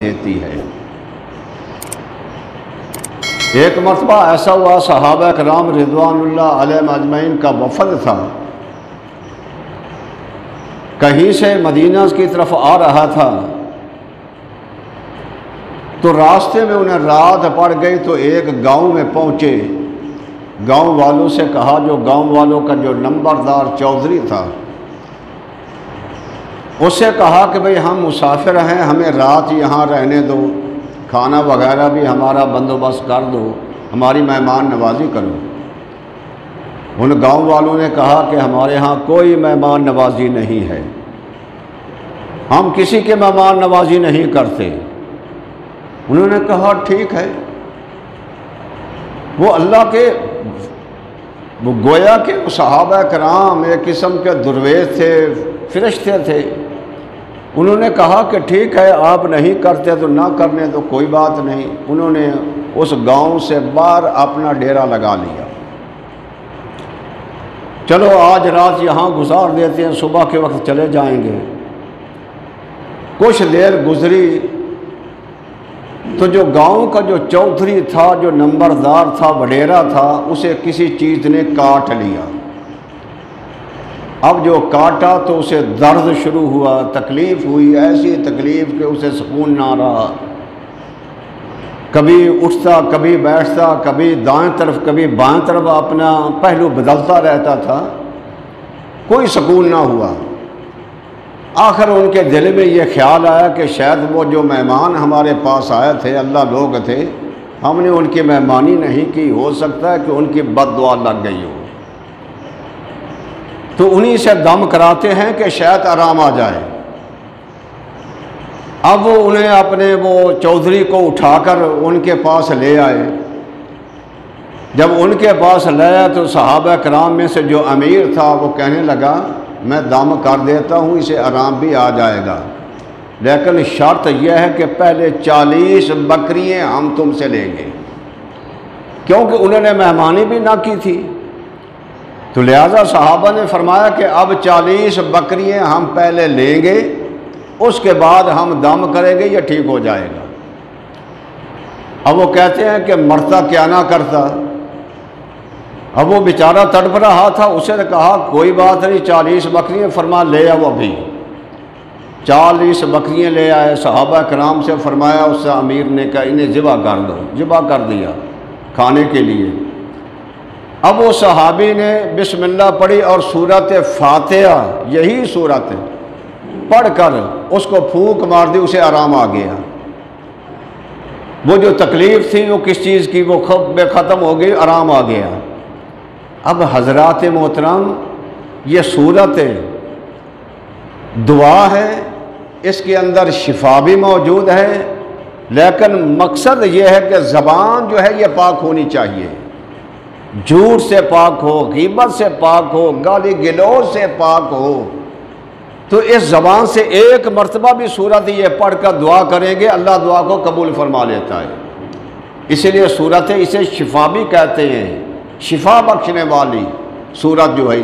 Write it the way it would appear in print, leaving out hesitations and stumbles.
دیتی ہے۔ ایک مرتبہ ایسا ہوا، صحابہ کرام رضوان اللہ علیہم اجمعین کا وفد تھا، کہیں سے مدینہ کی طرف آ رہا تھا، تو راستے میں انہیں رات پڑ گئی تو ایک گاؤں میں پہنچے۔ گاؤں والوں سے کہا، جو گاؤں والوں کا جو نمبردار چودھری تھا، اس سے کہا کہ بھئی ہم مسافر ہیں، ہمیں رات یہاں رہنے دو، کھانا وغیرہ بھی ہمارا بندوبست کر دو، ہماری مہمان نوازی کرو۔ ان گاؤں والوں نے کہا کہ ہمارے ہاں کوئی مہمان نوازی نہیں ہے، ہم کسی کے مہمان نوازی نہیں کرتے۔ انہوں نے کہا ٹھیک ہے۔ وہ اللہ کے گویا کہ صحابہ کرام ایک قسم کے درویش تھے، فرشتے تھے۔ انہوں نے کہا کہ ٹھیک ہے، آپ نہیں کرتے تو نہ کرنے تو کوئی بات نہیں۔ انہوں نے اس گاؤں سے باہر اپنا ڈیرا لگا لیا، چلو آج رات یہاں گزار دیتے ہیں، صبح کے وقت چلے جائیں گے۔ کچھ دیر گزری تو جو گاؤں کا جو چودھری تھا، جو نمبردار تھا، وڈیرا تھا، اسے کسی چیز نے کاٹ لیا۔ اب جو کاٹا تو اسے درد شروع ہوا، تکلیف ہوئی، ایسی تکلیف کہ اسے سکون نہ رہا۔ کبھی اٹھتا، کبھی بیٹھتا، کبھی دائیں طرف کبھی بائیں طرف اپنا پہلو بدلتا رہتا تھا، کوئی سکون نہ ہوا۔ آخر ان کے دل میں یہ خیال آیا کہ شاید وہ جو مہمان ہمارے پاس آئے تھے، اللہ لوگ تھے، ہم نے ان کی مہمانی نہیں کی، ہو سکتا ہے کہ ان کی بد دعا لگ گئی ہو، تو انہی سے دم کراتے ہیں کہ شاید آرام آ جائے۔ اب وہ انہیں اپنے وہ چودھری کو اٹھا کر ان کے پاس لے آئے۔ جب ان کے پاس لے آئے تو صحابہ کرام میں سے جو امیر تھا وہ کہنے لگا، میں دم کر دیتا ہوں، اسے آرام بھی آ جائے گا، لیکن شرط یہ ہے کہ پہلے 40 بکریاں ہم تم سے لیں گے، کیونکہ انہوں نے مہمانی بھی نہ کی تھی۔ تو لہذا صحابہ نے فرمایا کہ اب 40 بکریاں ہم پہلے لیں گے، اس کے بعد ہم دم کریں گے، یہ ٹھیک ہو جائے گا۔ اب وہ کہتے ہیں کہ مرتا کیا نہ کرتا۔ اب وہ بیچارہ تڑپ رہا تھا، اسے نے کہا کوئی بات نہیں، 40 بکریاں، فرما لے آؤ ابھی۔ 40 بکریاں لے آئے۔ صحابہ کرام سے فرمایا، اس سے امیر نے کہا انہیں ذبح کر دو، ذبح کر دیا کھانے کے لیے۔ اب وہ صحابی نے بسم اللہ پڑھی اور سورۃ فاتحہ، یہی سورت پڑھ کر اس کو پھونک مار دی، اسے آرام آ گیا۔ وہ جو تکلیف تھی وہ کس چیز کی، وہ ختم ہو گئی، آرام آ گیا۔ اب حضرات محترم، یہ سورت دعا ہے، اس کے اندر شفا بھی موجود ہے، لیکن مقصد یہ ہے کہ زبان جو ہے یہ پاک ہونی چاہیے، جھوٹ سے پاک ہو، غیبت سے پاک ہو، گالی گلوچ سے پاک ہو۔ تو اس زبان سے ایک مرتبہ بھی سورت یہ پڑھ کر دعا کریں گے، اللہ دعا کو قبول فرما لیتا ہے۔ اسی لیے سورت اسے شفا بھی کہتے ہیں، شفا بخشنے والی سورت جو ہے۔